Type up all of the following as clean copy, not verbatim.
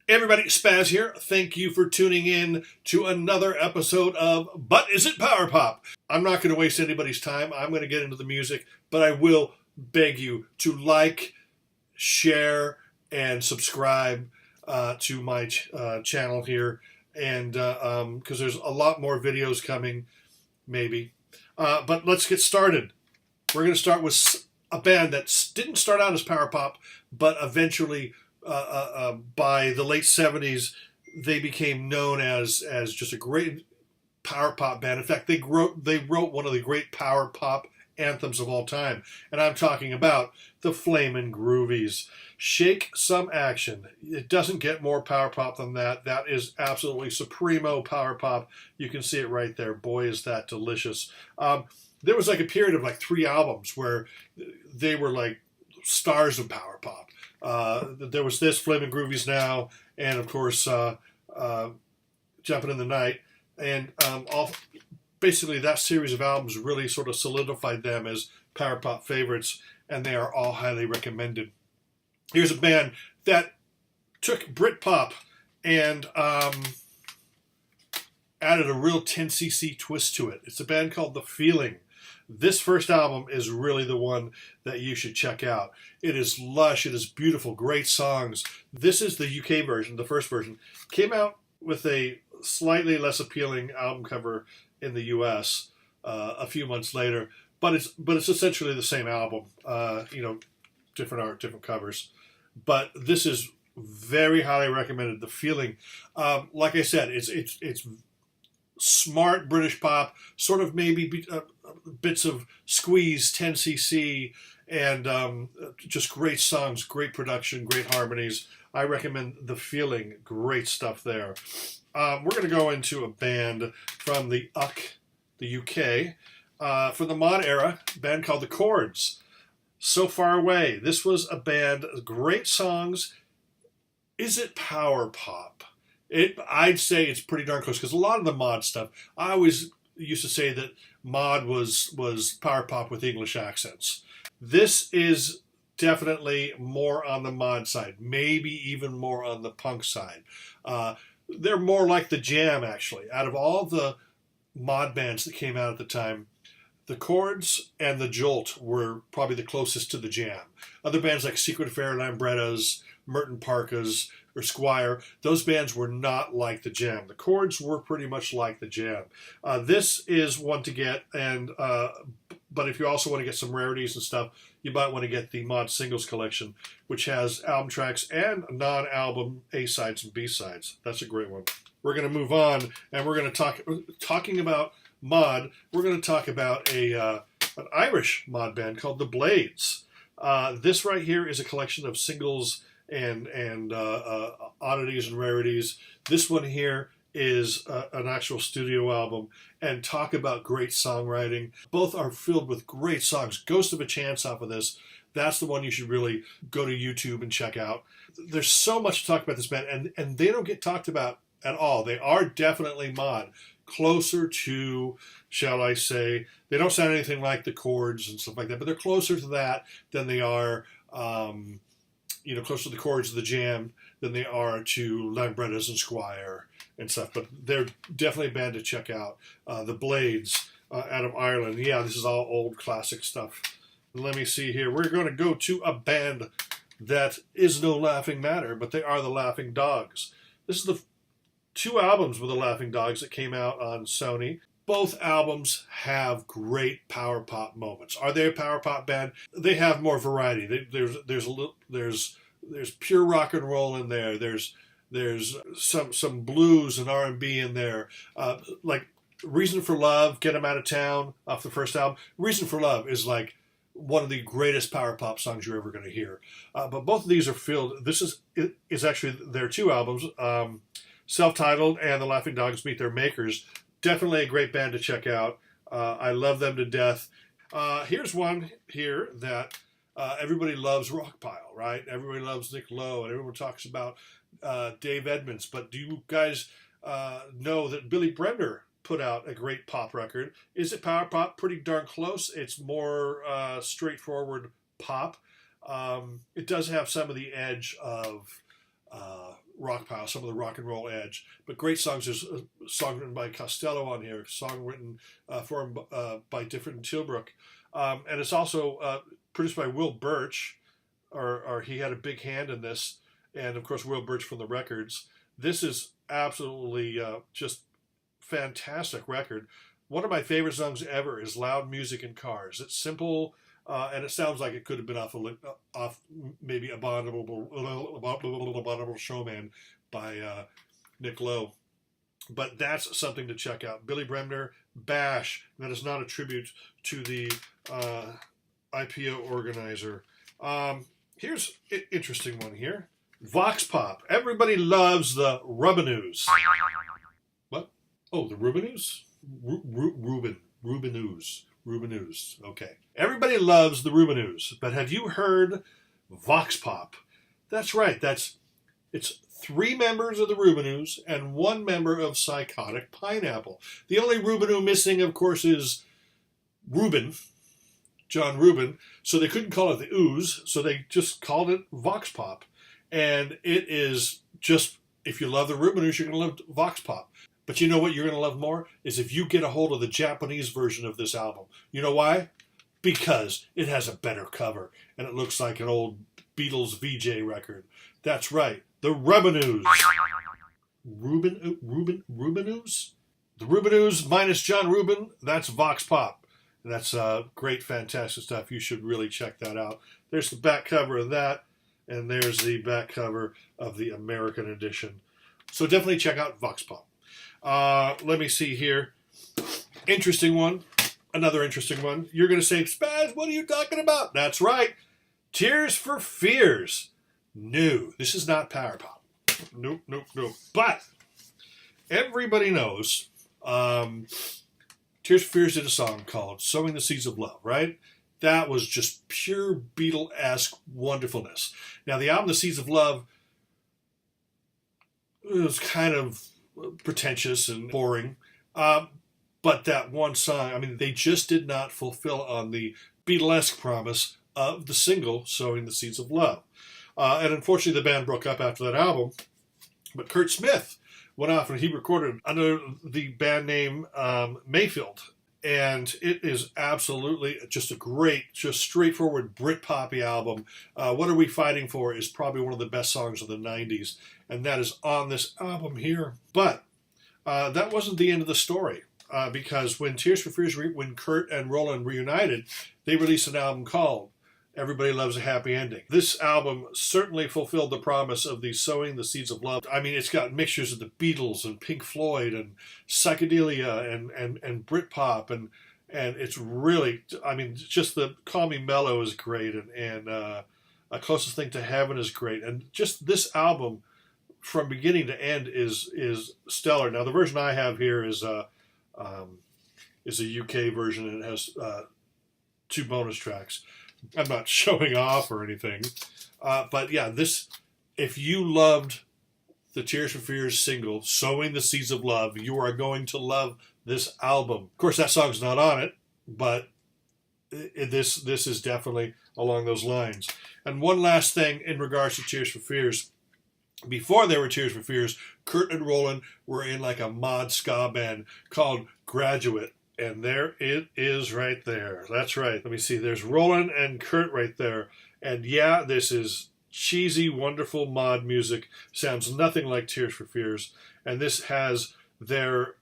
Hey everybody, Spaz here. Thank you for tuning in to another episode of But Is It Power Pop? I'm not going to waste anybody's time. I'm going to get into the music, but I will beg you to like, share, and subscribe to my channel here, and because there's a lot more videos coming, maybe. But let's get started. We're going to start with a band that didn't start out as power pop, but eventually by the late 70s, they became known as just a great power pop band. In fact, they wrote one of the great power pop anthems of all time, and I'm talking about the Flamin' Groovies. Shake Some Action. It doesn't get more power pop than that. That is absolutely supremo power pop. You can see it right there. Boy, is that delicious. There was like a period of like 3 albums where they were like stars of power pop. There was this, Flamin' Groovies Now, and of course Jumpin' in the Night, and basically that series of albums really sort of solidified them as power pop favorites, and they are all highly recommended. Here's a band that took Britpop and added a real 10cc twist to it. It's a band called The Feeling. This first album is really the one that you should check out. It is lush, it is beautiful, great songs. This is the UK version, the first version. Came out with a slightly less appealing album cover in the US a few months later, but it's essentially the same album. Different art, different covers. But this is very highly recommended. The Feeling, like I said, it's smart British pop, sort of maybe bits of Squeeze, 10cc, and just great songs, great production, great harmonies. I recommend The Feeling. Great stuff there. We're going to go into a band from the UK, from the mod era, a band called the Chords. So Far Away. This was a band, great songs. Is it power pop? I'd say it's pretty darn close, because a lot of the mod stuff, I always used to say that mod was power pop with English accents. This is definitely more on the mod side, maybe even more on the punk side. They're more like the Jam, actually. Out of all the mod bands that came out at the time, the Chords and the Jolt were probably the closest to the Jam. Other bands like Secret Affair, Lambrettas, Merton Parkas, or Squire, those bands were not like the Jam. The Chords were pretty much like the Jam. This is one to get, and but if you also want to get some rarities and stuff, you might want to get the Mod Singles Collection, which has album tracks and non-album A-sides and B-sides. That's a great one. We're going to move on, and we're going to talking about mod. We're going to talk about an Irish mod band called the Blades. This right here is a collection of singles and oddities and rarities. This one here is an actual studio album, and talk about great songwriting. Both are filled with great songs. Ghost of a Chance off of this. That's the one you should really go to YouTube and check out. There's so much to talk about this band, and they don't get talked about at all. They are definitely mod. Closer to, shall I say, they don't sound anything like the Chords and stuff like that, but they're closer to that than they are closer to the Chords of the Jam than they are to Lambrettas and Squire and stuff. But they're definitely a band to check out. The Blades out of Ireland. Yeah, this is all old classic stuff. Let me see here. We're going to go to a band that is no laughing matter, but they are the Laughing Dogs. This is the 2 albums with the Laughing Dogs that came out on Sony. Both albums have great power pop moments. Are they a power pop band? They have more variety. There's pure rock and roll in there. There's some blues and R&B in there. Like Reason for Love, Get 'Em Out of Town off the first album. Reason for Love is like one of the greatest power pop songs you're ever going to hear. But both of these are filled. This is actually their 2 albums, Self-Titled and The Laughing Dogs Meet Their Makers. Definitely a great band to check out. I love them to death. Here's one here that everybody loves, Rockpile, right? Everybody loves Nick Lowe, and everyone talks about Dave Edmunds. But do you guys know that Billy Brenner put out a great pop record? Is it power pop? Pretty darn close. It's more straightforward pop. It does have some of the edge of rock pile, some of the rock and roll edge. But great songs. There's a song written by Costello on here, a song written for him by Difford and Tilbrook. And it's also produced by Will Birch, or he had a big hand in this. And of course, Will Birch from the Records. This is absolutely just fantastic record. One of my favorite songs ever is Loud Music in Cars. It's simple, and it sounds like it could have been off maybe Abominable Showman by Nick Lowe. But that's something to check out. Billy Bremner, Bash. That is not a tribute to the IPO organizer. Here's an interesting one here. Vox Pop. Everybody loves the Rubinoos. What? Oh, the Rubinoos? Rubinoos. Okay. Everybody loves the Rubinoos, but have you heard Vox Pop? That's right. It's 3 members of the Rubinoos and 1 member of Psychotic Pineapple. The only Rubinoo missing, of course, is Reuben, John Reuben. So they couldn't call it the Ooze, so they just called it Vox Pop. And it is just, if you love the Rubinoos, you're going to love Vox Pop. But you know what you're going to love more? Is if you get a hold of the Japanese version of this album. You know why? Because it has a better cover. And it looks like an old Beatles VJ record. That's right. The Rubinoos. Rubinoos? The Rubinoos minus John Reuben. That's Vox Pop. And that's great, fantastic stuff. You should really check that out. There's the back cover of that. And there's the back cover of the American edition. So definitely check out Vox Pop. Let me see here. Interesting one. Another interesting one. You're going to say, Spaz, what are you talking about? That's right. Tears for Fears. No, this is not power pop. Nope. But everybody knows Tears for Fears did a song called Sowing the Seeds of Love, right? That was just pure Beatle-esque wonderfulness. Now, the album The Seeds of Love was kind of pretentious and boring. But that one song, I mean, they just did not fulfill on the Beatlesque promise of the single, Sowing the Seeds of Love. And unfortunately, the band broke up after that album. But Kurt Smith went off and he recorded under the band name Mayfield. And it is absolutely just a great, just straightforward Britpoppy album. What Are We Fighting For is probably one of the best songs of the 90s. And that is on this album here. But that wasn't the end of the story. Because when Tears for Fears, when Kurt and Roland reunited, they released an album called Everybody Loves a Happy Ending. This album certainly fulfilled the promise of the Sowing the Seeds of Love. I mean, it's got mixtures of the Beatles and Pink Floyd and psychedelia and Britpop, and it's really, I mean, just the Call Me Mellow is great, and A Closest Thing to Heaven is great, and just this album from beginning to end is stellar. Now, the version I have here is a UK version, and it has 2 bonus tracks. I'm not showing off or anything. But yeah, if you loved the Tears for Fears single, Sowing the Seeds of Love, you are going to love this album. Of course, that song's not on it, but this is definitely along those lines. And one last thing in regards to Tears for Fears. Before they were Tears for Fears, Kurt and Roland were in like a mod ska band called Graduate. And there it is right there. That's right. Let me see. There's Roland and Kurt right there. And yeah, this is cheesy, wonderful mod music. Sounds nothing like Tears for Fears. And this has their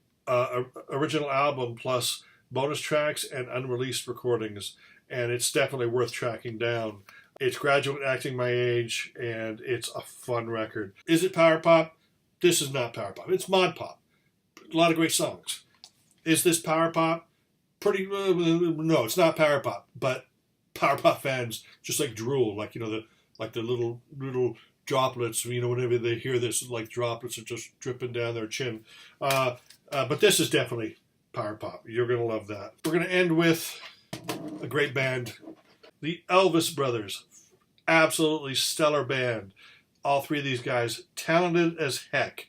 original album plus bonus tracks and unreleased recordings. And it's definitely worth tracking down. It's Graduate Acting My Age, and it's a fun record. Is it power pop? This is not power pop. It's mod pop. A lot of great songs. Is this power pop? No, it's not power pop. But power pop fans just like drool, like the little droplets. Whenever they hear this, like droplets are just dripping down their chin. But this is definitely power pop. You're gonna love that. We're gonna end with a great band, the Elvis Brothers. Absolutely stellar band. All 3 of these guys talented as heck.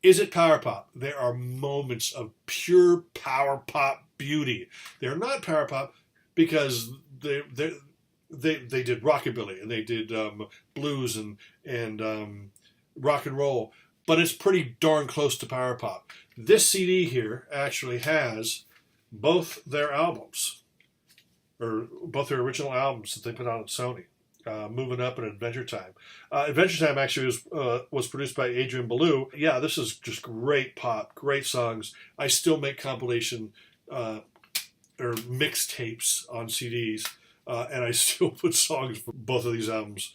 Is it power pop? There are moments of pure power pop beauty. They're not power pop because they did rockabilly and they did blues and rock and roll, but it's pretty darn close to power pop. This CD here actually has both their albums, or both their original albums that they put out on Sony. Moving Up and Adventure Time. Adventure Time actually was produced by Adrian Belew. Yeah, this is just great pop, great songs. I still make compilation or mixtapes on CDs, and I still put songs for both of these albums.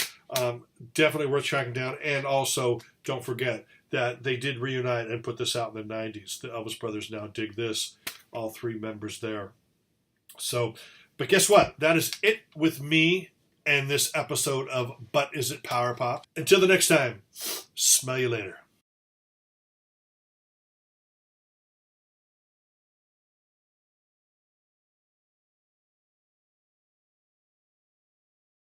Definitely worth tracking down. And also, don't forget that they did reunite and put this out in the 90s. The Elvis Brothers Now Dig This, all three members there. So, but guess what? That is it with me and this episode of But Is It Power Pop? Until the next time, smell you later.